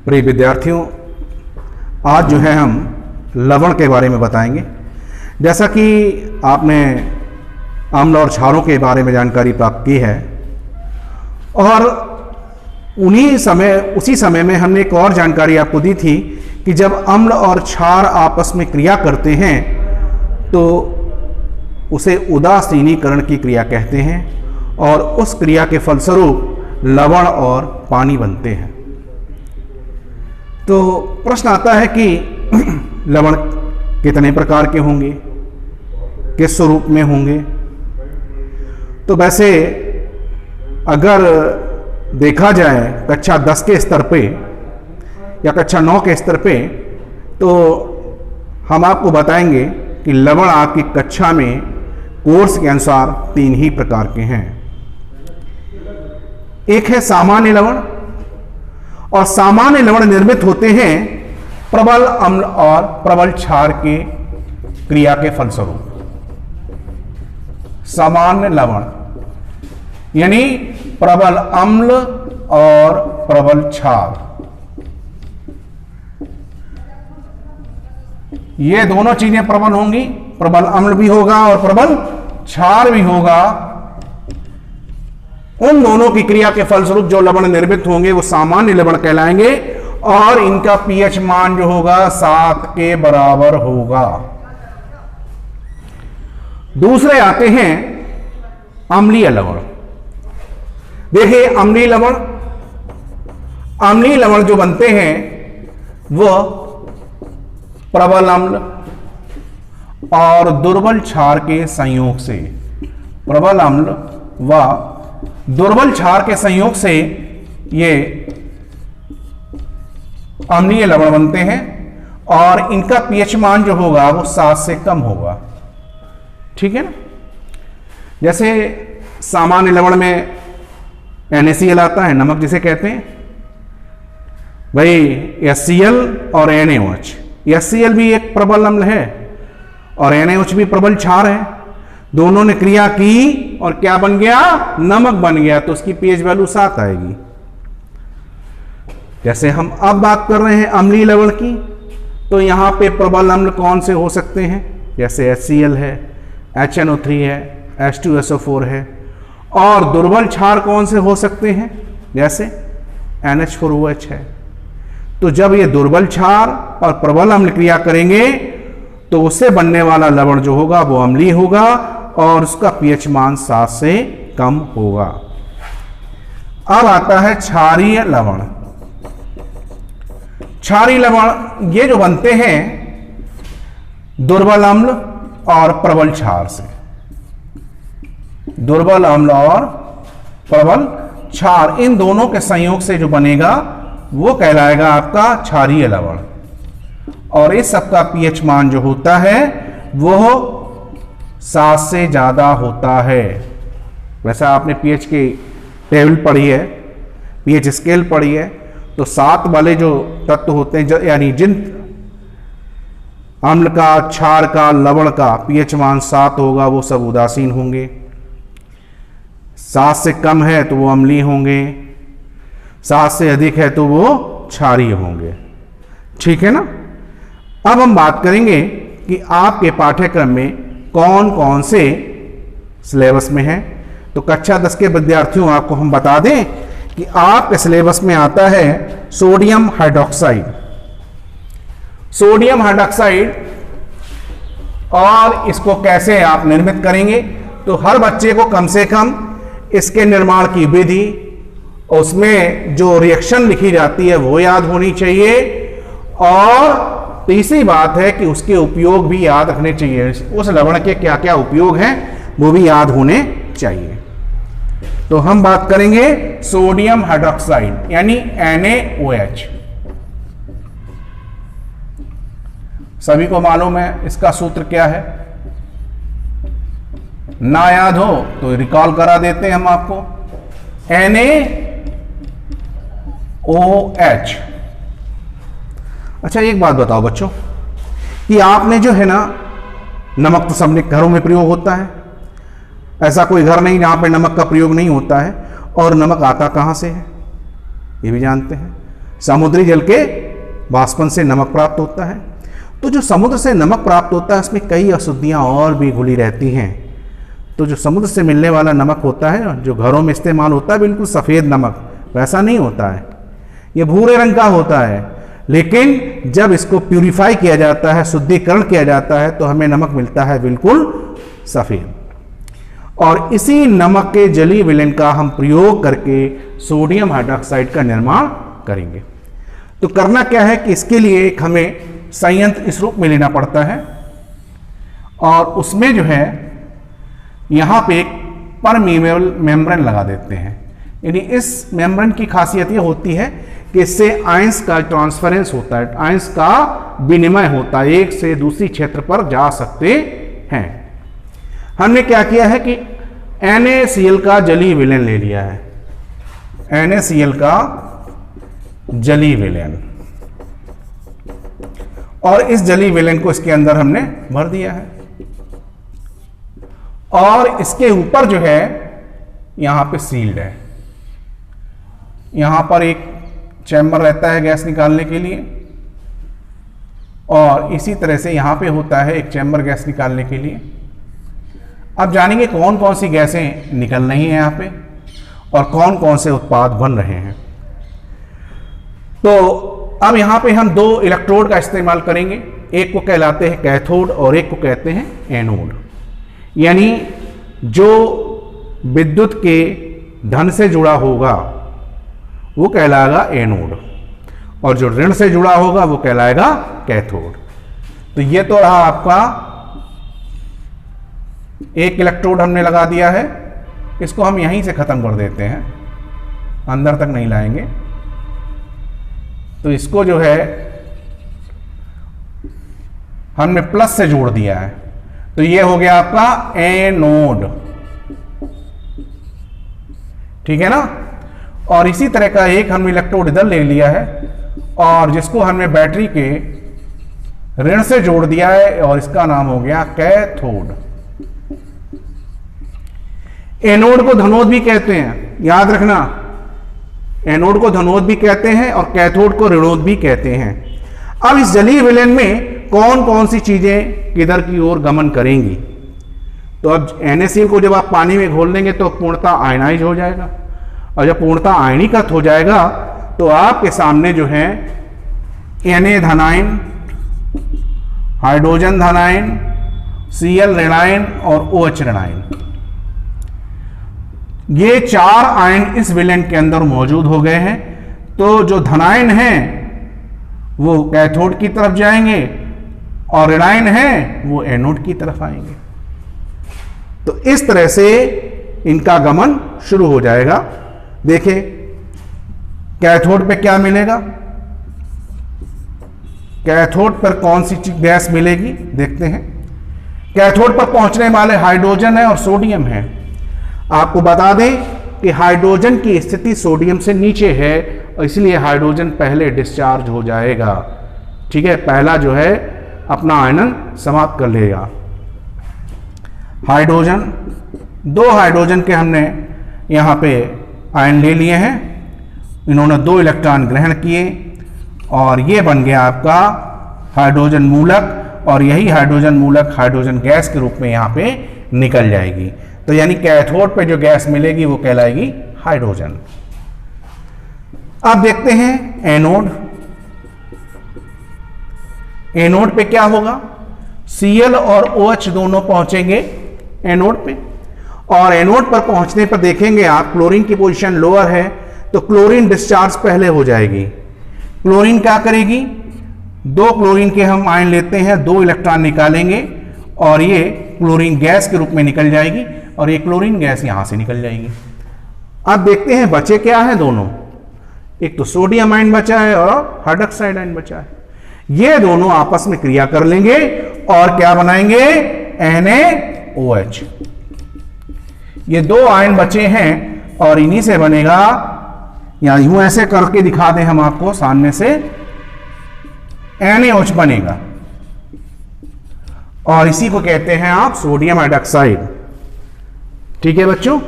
प्रिय विद्यार्थियों, आज जो है हम लवण के बारे में बताएंगे। जैसा कि आपने अम्ल और क्षारों के बारे में जानकारी प्राप्त की है, और उसी समय में हमने एक और जानकारी आपको दी थी कि जब अम्ल और क्षार आपस में क्रिया करते हैं तो उसे उदासीनीकरण की क्रिया कहते हैं, और उस क्रिया के फलस्वरूप लवण और पानी बनते हैं। तो प्रश्न आता है कि लवण कितने प्रकार के होंगे, किस स्वरूप में होंगे। तो वैसे अगर देखा जाए कक्षा 10 के स्तर पे या कक्षा 9 के स्तर पे, तो हम आपको बताएंगे कि लवण आपकी कक्षा में कोर्स के अनुसार 3 ही प्रकार के हैं। एक है सामान्य लवण, और सामान्य लवण निर्मित होते हैं प्रबल अम्ल और प्रबल क्षार के क्रिया के फलस्वरूप। सामान्य लवण यानी प्रबल अम्ल और प्रबल क्षार, ये दोनों चीजें प्रबल होंगी। प्रबल अम्ल भी होगा और प्रबल क्षार भी होगा। उन दोनों की क्रिया के फलस्वरूप जो लवण निर्मित होंगे वो सामान्य लवण कहलाएंगे, और इनका पीएच मान जो होगा 7 के बराबर होगा। दूसरे आते हैं अम्लीय लवण। देखिए, अम्लीय लवण जो बनते हैं वह प्रबल अम्ल और दुर्बल क्षार के संयोग से, प्रबल अम्ल व दुर्बल क्षार के संयोग से ये अम्लीय लवण बनते हैं, और इनका पीएच मान जो होगा वो 7 से कम होगा। ठीक है ना। जैसे सामान्य लवण में NaCl आता है, नमक जिसे कहते हैं भाई। HCl और NaOH, HCl भी एक प्रबल अम्ल है और NaOH भी प्रबल क्षार है। दोनों ने क्रिया की और क्या बन गया, नमक बन गया, तो उसकी पीएच वैल्यू 7 आएगी। जैसे हम अब बात कर रहे हैं अम्लीय लवण की, तो यहां पे प्रबल अम्ल कौन से हो सकते हैं, जैसे HCl है, HNO3 है, H2SO4 है। और दुर्बल क्षार कौन से हो सकते हैं, जैसे NH4OH है। तो जब ये दुर्बल क्षार और प्रबल अम्ल क्रिया करेंगे तो उससे बनने वाला लवण जो होगा वो अम्लीय होगा, और उसका पीएच मान 7 से कम होगा। अब आता है क्षारीय लवण। क्षारीय लवण ये जो बनते हैं दुर्बल अम्ल और प्रबल क्षार से, दुर्बल अम्ल और प्रबल क्षार, इन दोनों के संयोग से जो बनेगा वो कहलाएगा आपका क्षारीय लवण। और इस सबका पीएच मान जो होता है वो 7 से ज्यादा होता है। वैसा आपने पीएच की टेबल पढ़ी है, पीएच स्केल पढ़ी है, तो 7 वाले जो तत्व होते हैं, यानी जिन अम्ल का, क्षार का, लवण का पीएच मान 7 होगा वो सब उदासीन होंगे। 7 से कम है तो वो अम्लीय होंगे, 7 से अधिक है तो वो क्षारीय होंगे। ठीक है ना। अब हम बात करेंगे कि आपके पाठ्यक्रम में कौन कौन से सिलेबस में है। तो कक्षा 10 के विद्यार्थियों, आपको हम बता दें कि आपके सिलेबस में आता है सोडियम हाइड्रोक्साइड। सोडियम हाइड्रोक्साइड, और इसको कैसे आप निर्मित करेंगे, तो हर बच्चे को कम से कम इसके निर्माण की विधि, उसमें जो रिएक्शन लिखी जाती है वो याद होनी चाहिए, और तीसरी बात है कि उसके उपयोग भी याद रखने चाहिए। उस लवण के क्या क्या उपयोग हैं वो भी याद होने चाहिए। तो हम बात करेंगे सोडियम हाइड्रोक्साइड यानी NaOH। सभी को मालूम है इसका सूत्र क्या है, ना याद हो तो रिकॉल करा देते हैं हम आपको। NaOH। अच्छा, एक बात बताओ बच्चों कि आपने जो है ना, नमक तो सबने घरों में प्रयोग होता है, ऐसा कोई घर नहीं जहां पे नमक का प्रयोग नहीं होता है। और नमक आता कहां से है ये भी जानते हैं, समुद्री जल के वाष्पन से नमक प्राप्त होता है। तो जो समुद्र से नमक प्राप्त होता है उसमें कई अशुद्धियाँ और भी घुली रहती हैं। तो जो समुद्र से मिलने वाला नमक होता है, जो घरों में इस्तेमाल होता है, बिल्कुल सफ़ेद नमक वैसा नहीं होता है, ये भूरे रंग का होता है। लेकिन जब इसको प्यूरिफाई किया जाता है, शुद्धिकरण किया जाता है, तो हमें नमक मिलता है बिल्कुल सफ़ेद। और इसी नमक के जलीय विलयन का हम प्रयोग करके सोडियम हाइड्रोक्साइड का निर्माण करेंगे। तो करना क्या है कि इसके लिए एक हमें संयंत्र इस रूप में लेना पड़ता है, और उसमें जो है यहाँ पे एक परमीएबल मेम्ब्रेन लगा देते हैं। यानी इस मेम्ब्रेन की खासियत ये होती है कि इससे आयंस का ट्रांसफरेंस होता है, आयंस का विनिमय होता है, एक से दूसरी क्षेत्र पर जा सकते हैं। हमने क्या किया है कि NaCl का जलीय विलयन ले लिया है, NaCl का जलीय विलयन, और इस जलीय विलयन को इसके अंदर हमने भर दिया है। और इसके ऊपर जो है यहां पे सील्ड है, यहां पर एक चैम्बर रहता है गैस निकालने के लिए, और इसी तरह से यहां पे होता है एक चैम्बर गैस निकालने के लिए। अब जानेंगे कौन कौन सी गैसें निकल रही हैं यहाँ पे और कौन कौन से उत्पाद बन रहे हैं। तो अब यहाँ पे हम दो इलेक्ट्रोड का इस्तेमाल करेंगे, एक को कहलाते हैं कैथोड और एक को कहते हैं एनोड। यानी जो विद्युत के धन से जुड़ा होगा वो कहलाएगा एनोड, और जो ऋण से जुड़ा होगा वो कहलाएगा कैथोड। तो ये तो रहा आपका एक इलेक्ट्रोड हमने लगा दिया है, इसको हम यहीं से खत्म कर देते हैं, अंदर तक नहीं लाएंगे। तो इसको जो है हमने प्लस से जोड़ दिया है, तो ये हो गया आपका एनोड, ठीक है ना। और इसी तरह का एक हमने इलेक्ट्रोड इधर ले लिया है, और जिसको हमने बैटरी के ऋण से जोड़ दिया है, और इसका नाम हो गया कैथोड। एनोड को धनोद भी कहते हैं, याद रखना, एनोड को धनोद भी कहते हैं और कैथोड को ऋणोद भी कहते हैं। अब इस जलीय विलयन में कौन कौन सी चीजें किधर की ओर गमन करेंगी। तो अब NaCl को जब आप पानी में घोल देंगे तो पूर्णतः आयनाइज हो जाएगा, और जब पूर्णतः आयनीकृत हो जाएगा तो आपके सामने जो है Na धनायन, हाइड्रोजन धनायन, Cl ऋणायन और OH ऋणायन, ये चार आयन इस विलयन के अंदर मौजूद हो गए हैं। तो जो धनायन हैं वो कैथोड की तरफ जाएंगे और ऋणायन हैं वो एनोड की तरफ आएंगे। तो इस तरह से इनका गमन शुरू हो जाएगा। देखें कैथोड पे क्या मिलेगा, कैथोड पर कौन सी गैस मिलेगी, देखते हैं। कैथोड पर पहुंचने वाले हाइड्रोजन है और सोडियम है। आपको बता दें कि हाइड्रोजन की स्थिति सोडियम से नीचे है, और इसलिए हाइड्रोजन पहले डिस्चार्ज हो जाएगा, ठीक है, पहला जो है अपना आयनन समाप्त कर लेगा। हाइड्रोजन, दो हाइड्रोजन के हमने यहाँ पे आयन ले लिए हैं, इन्होंने 2 इलेक्ट्रॉन ग्रहण किए, और ये बन गया आपका हाइड्रोजन मूलक, और यही हाइड्रोजन मूलक हाइड्रोजन गैस के रूप में यहाँ पे निकल जाएगी। तो यानी कैथोड पे जो गैस मिलेगी वो कहलाएगी हाइड्रोजन। अब देखते हैं एनोड। एनोड पे क्या होगा, Cl और OH दोनों पहुंचेंगे एनोड पे, और एनोड पर पहुंचने पर देखेंगे आप क्लोरीन की पोजीशन लोअर है, तो क्लोरीन डिस्चार्ज पहले हो जाएगी। क्लोरीन क्या करेगी, 2 क्लोरीन के हम आयन लेते हैं, 2 इलेक्ट्रॉन निकालेंगे, और ये क्लोरीन गैस के रूप में निकल जाएगी, और ये क्लोरीन गैस यहां से निकल जाएगी। अब देखते हैं बचे क्या है दोनों, एक तो सोडियम आयन बचा है और हाइड्रोक्साइड आयन बचा है। ये दोनों आपस में क्रिया कर लेंगे और क्या बनाएंगे, NaOH। ये 2 आयन बचे हैं और इन्हीं से बनेगा, या यूं ऐसे करके दिखा दें हम आपको सामने से, NaOH बनेगा, और इसी को कहते हैं आप सोडियम हाइड्रोक्साइड। ठीक है बच्चों।